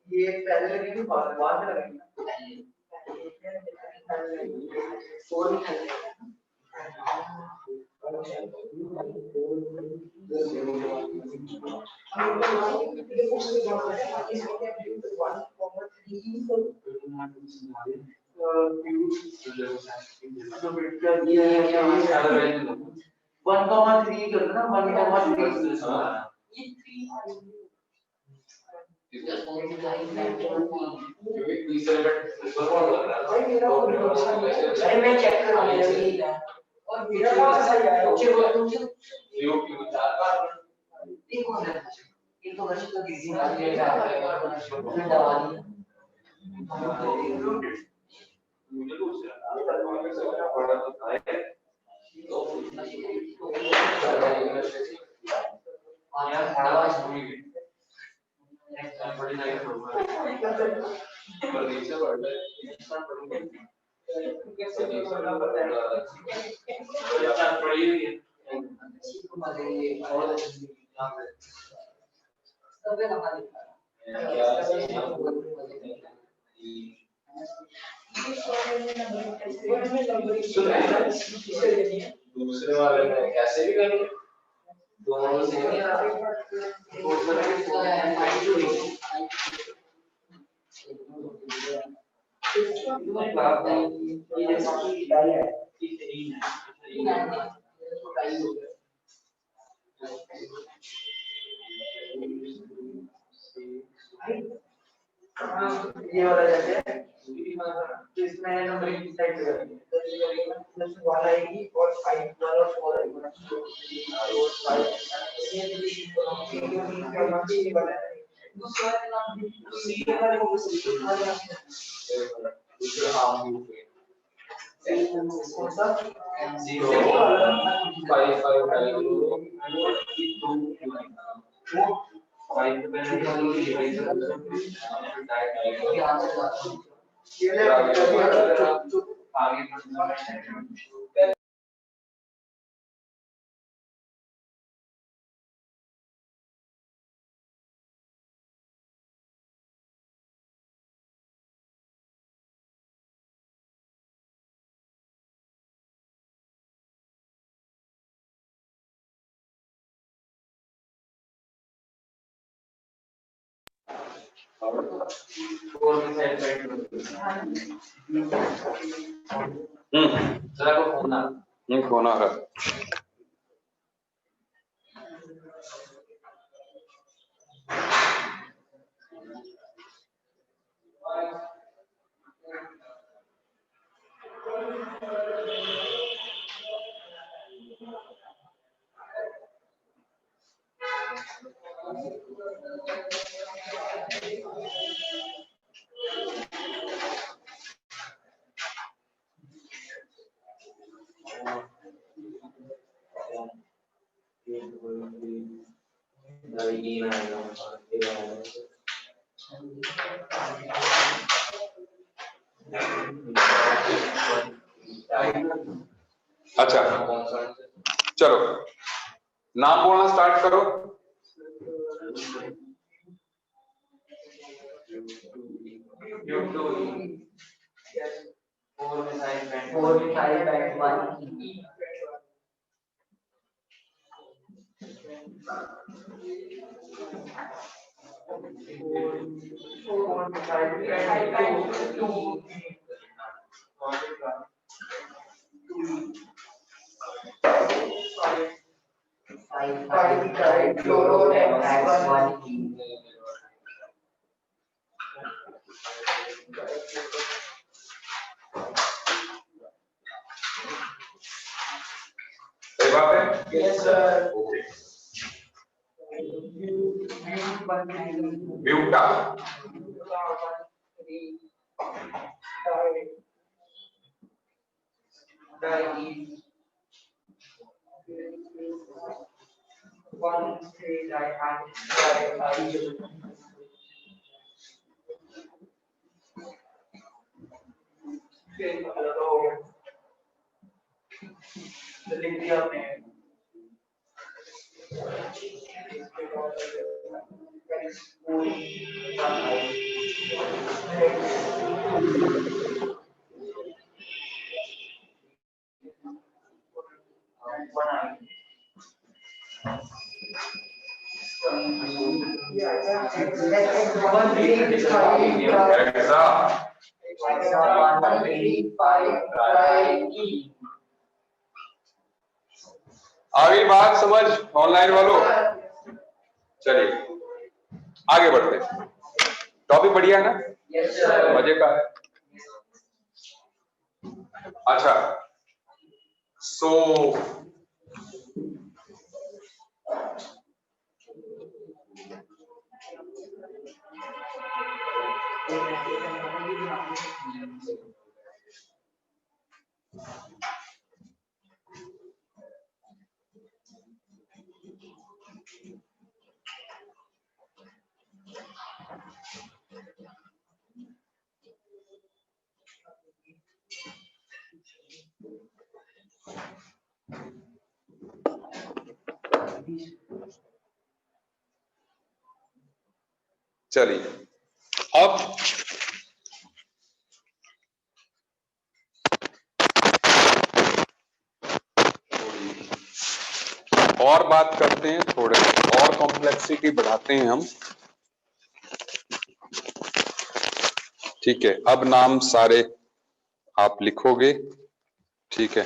Speaker 2: ये पहले लगी थी बाद में लगी वन कॉमा थ्री करते ना 1,3 मैं चेक कर रहा हूँ और मेरा कौन सा सही आया मुझे बोल तुझे ये कौन है ये तो गलत तो किसी ने दिया है दवा दी मुझे तो उससे पढ़ा तो था और यार आवाज हुई बड़ी लाइट होगा पर नीचे बढ़ है इंसान पढ़ूंगा कैसे पढ़ना पड़ता है अच्छा पढ़ी हुई है हमारे और यहां पे सब का हमारे दूसरे वाले में कैसे भी करेंगे दोनों से नहीं आते ये वाला जैसे इसमें नंबरिंग डिसाइड करेंगे तो ये प्लस 1 आएगी और 5 वाला 4 आएगा और 5 ये दूसरा नाम सी वाले को दूसरा नाम कौन सा 0 5
Speaker 1: फोन आ रहा अच्छा चलो नाम बोलना स्टार्ट करो सही बात है?
Speaker 2: Yes, sir.
Speaker 1: Okay. Buta hexa. आ गई बात समझ ऑनलाइन वालों? चलिए आगे बढ़ते हैं। टॉपिक बढ़िया है ना? मजे का है। अच्छा, सो चलिए अब और बात करते हैं, थोड़े और कॉम्प्लेक्सिटी बढ़ाते हैं हम। ठीक है, अब नाम सारे आप लिखोगे, ठीक है?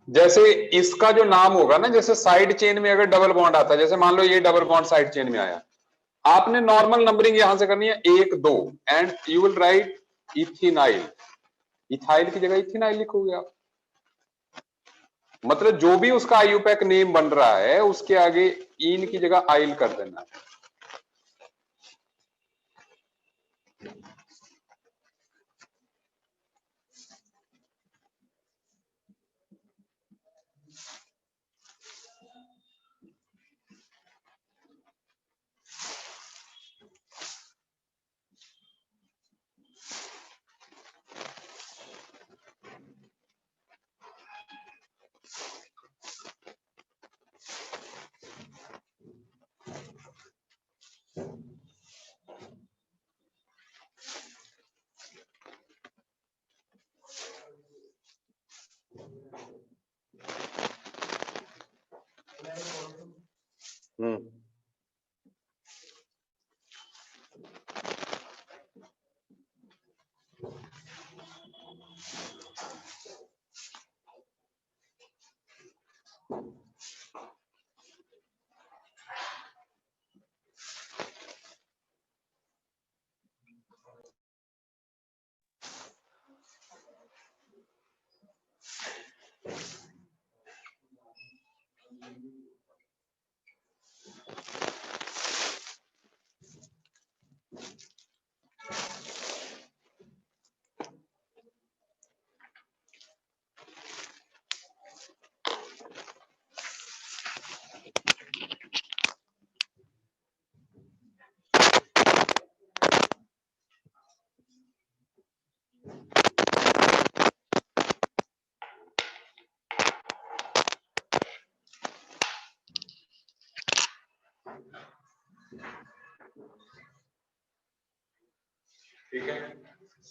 Speaker 1: जैसे इसका जो नाम होगा ना, जैसे साइड चेन में अगर डबल बॉन्ड आता है, जैसे मान लो ये डबल बॉन्ड साइड चेन में आया, आपने नॉर्मल नंबरिंग यहां से करनी है 1 2 and you will write ethynyl. Ethyl की जगह इथिनाइल लिखोगे आप। मतलब जो भी उसका आईयूपैक नेम बन रहा है उसके आगे इन की जगह आइल कर देना है।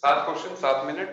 Speaker 1: 7 क्वेश्चन 7 मिनट।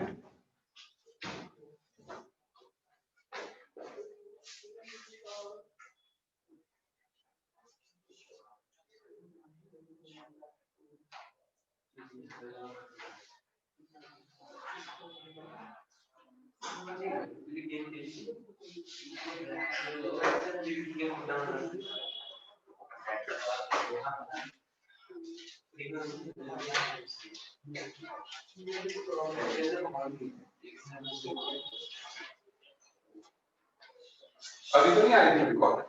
Speaker 1: अभी तो नहीं आ रही थी रिकॉर्ड।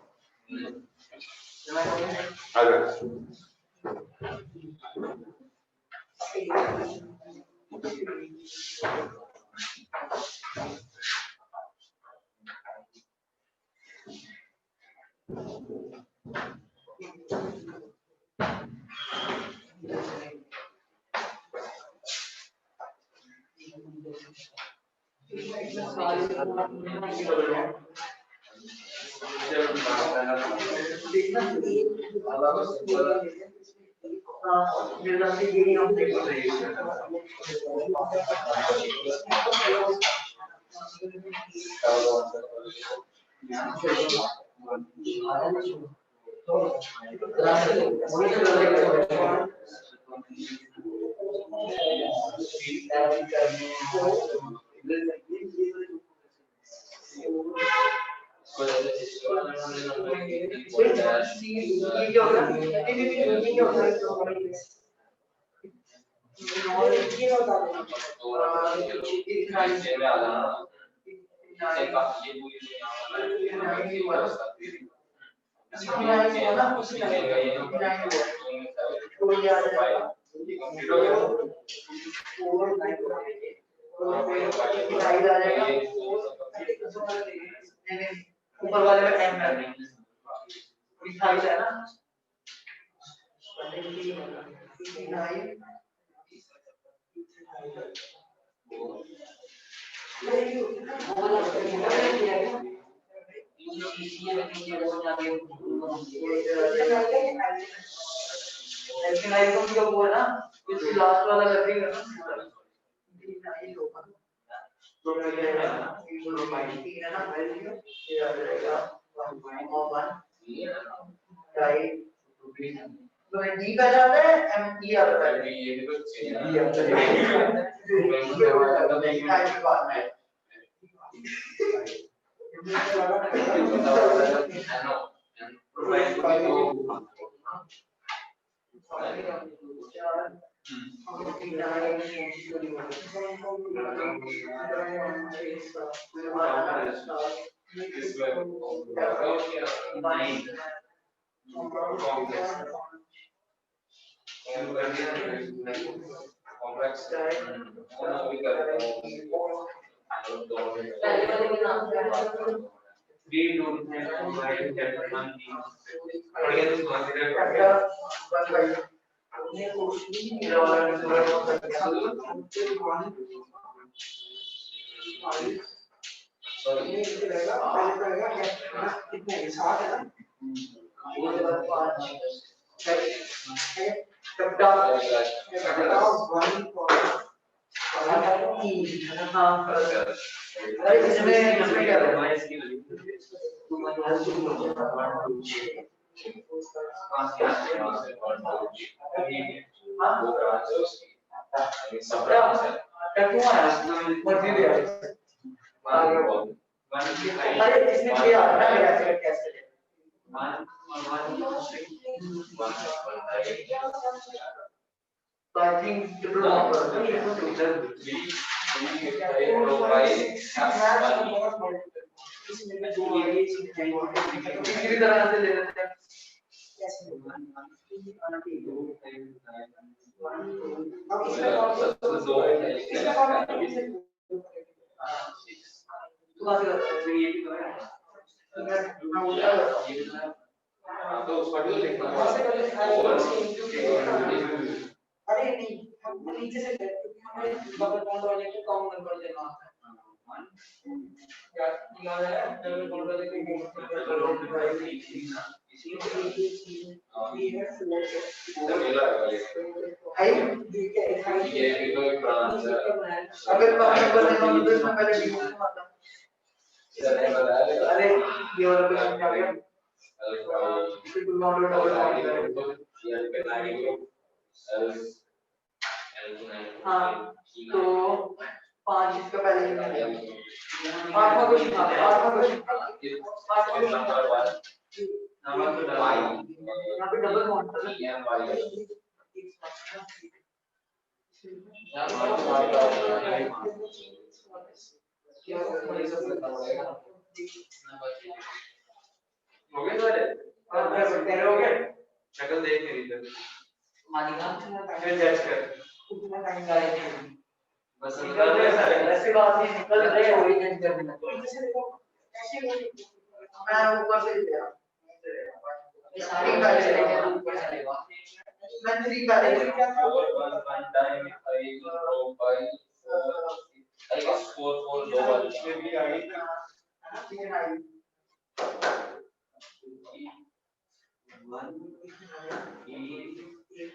Speaker 1: ऊपर वाले में टाइम है ना लास्ट वाला लगेगा डी का जाता है एम ई आता है So I think अरे नहीं हम नीचे से बबल बॉन्ड वाले को कम नंबर देना होता है या डबल बॉन्ड वाले को
Speaker 2: ये भी कोई ब्रांच है।
Speaker 3: अगर कम नंबर देगा तो इसमें पहले डी से आता। अरे ये वाला क्वेश्चन क्या है? ट्रिपल बाउंड डबल बाउंड हाँ तो 5 इसका पहले आठवां क्वेश्चन नंबर 1 यहाँ पे डबल बाउंड था
Speaker 2: हो गए सारे?
Speaker 3: तेरे हो गए?
Speaker 2: शक्ल देख मेरी इधर।
Speaker 3: मानिका
Speaker 2: फिर जज कर।
Speaker 3: कितना टाइम लगेगा?
Speaker 2: बस
Speaker 3: निकल रहे सारे ऐसी बात नहीं निकल रहे हो ही नहीं करना मैं ऊपर से ले रहा सारी पहले चलेगा ऊपर चलेगा मैं 3 पहले क्या था
Speaker 2: 1 टाइम 5 I guess 4 दो बार इसमें भी आई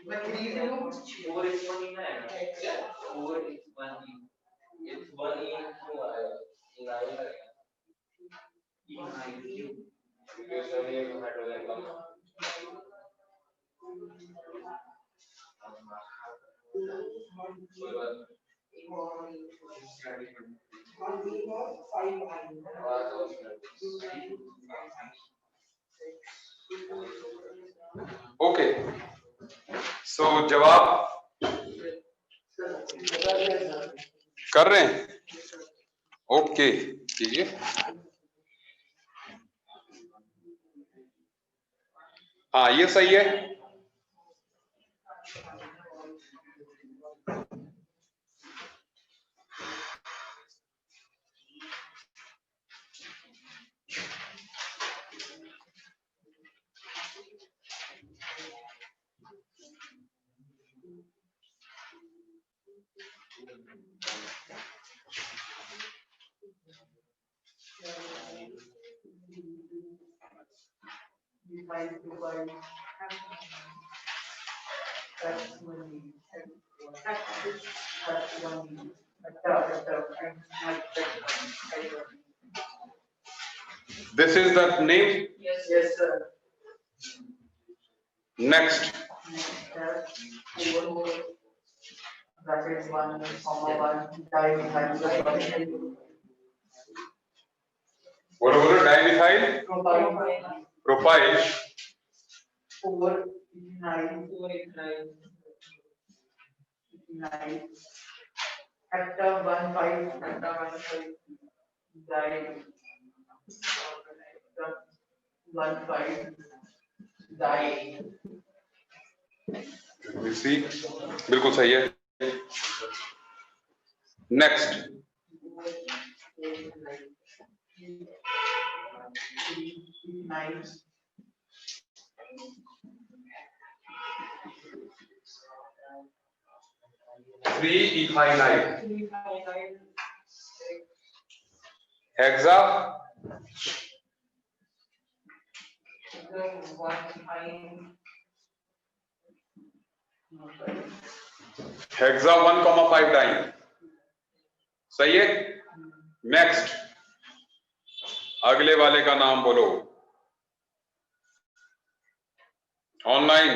Speaker 3: मैं 3 से लूं
Speaker 2: 4 is 1 in है 4 is 1 in it's 1 in 2 आएगा in आएगा because only एक हाइड्रोजन का कोई बात
Speaker 1: ओके सो जवाब कर रहे हैं ओके कीजिए हाँ ये सही है This is the name.
Speaker 3: yes sir
Speaker 1: Next.
Speaker 3: bracket 1 comma 1 dimethyl
Speaker 1: बोलो dimethyl propyl
Speaker 3: 4 hecta 1 5 di 1 5 di
Speaker 1: सी बिल्कुल सही है next three ethynyl hexa hexa 1,5 diene सही है नेक्स्ट अगले वाले का नाम बोलो ऑनलाइन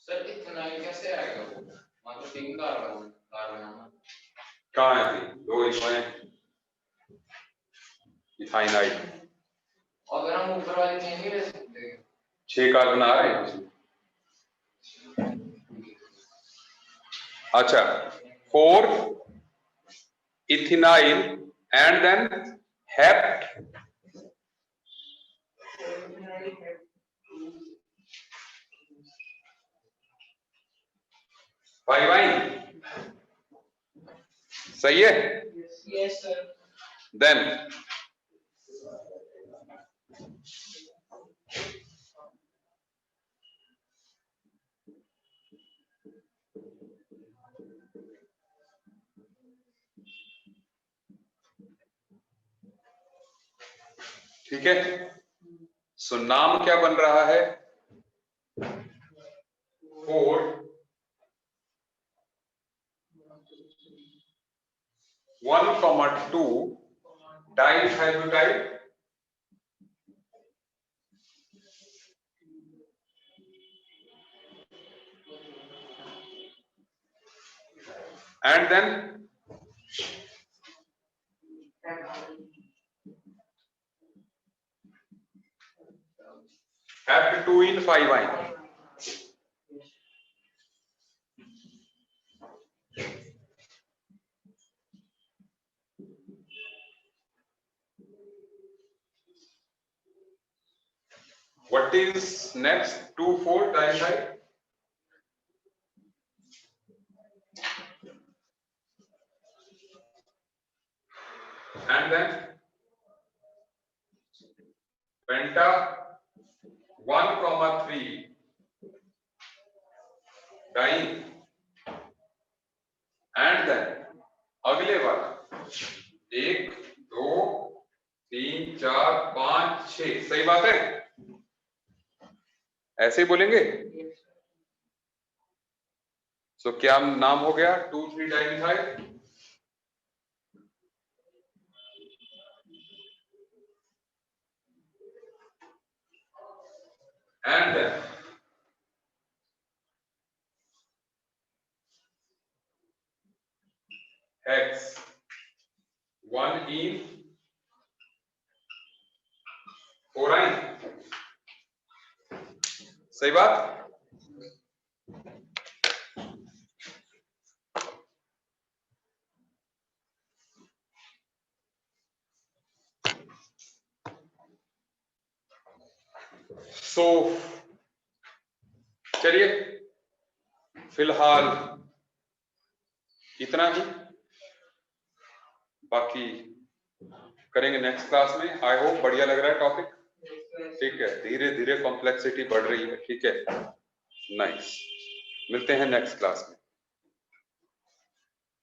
Speaker 2: सर इतना कैसे आएगा मतलब 3 कार्बन
Speaker 1: कहाँ है थी दो इसमें इथाइनाइल
Speaker 2: अगर हम ऊपर वाले नहीं ले सकते
Speaker 1: 6 कार्बन आ रहे हैं उसमें अच्छा 4 इथिनाइल एंड देन हेप्ट 5 आइन सही है
Speaker 3: yes sir
Speaker 1: देन ठीक है, सो नाम क्या बन रहा है? 4 1,2 डाइहाइड्रोटाइड and then Hep2 in 5-ine. What is next? 2,4-dihyde. And then penta 1,3 dying. And then अगले वाला 1 2 3 4 5 6, सही बात है, ऐसे ही बोलेंगे। सो क्या नाम हो गया? 2,3 dimethyl and then hex 1 in 4-ine, सही बात। सो चलिए फिलहाल इतना ही, बाकी करेंगे नेक्स्ट क्लास में। आई होप बढ़िया लग रहा है टॉपिक, ठीक है, धीरे धीरे कॉम्प्लेक्सिटी बढ़ रही है, ठीक है, नाइस। मिलते हैं नेक्स्ट क्लास में।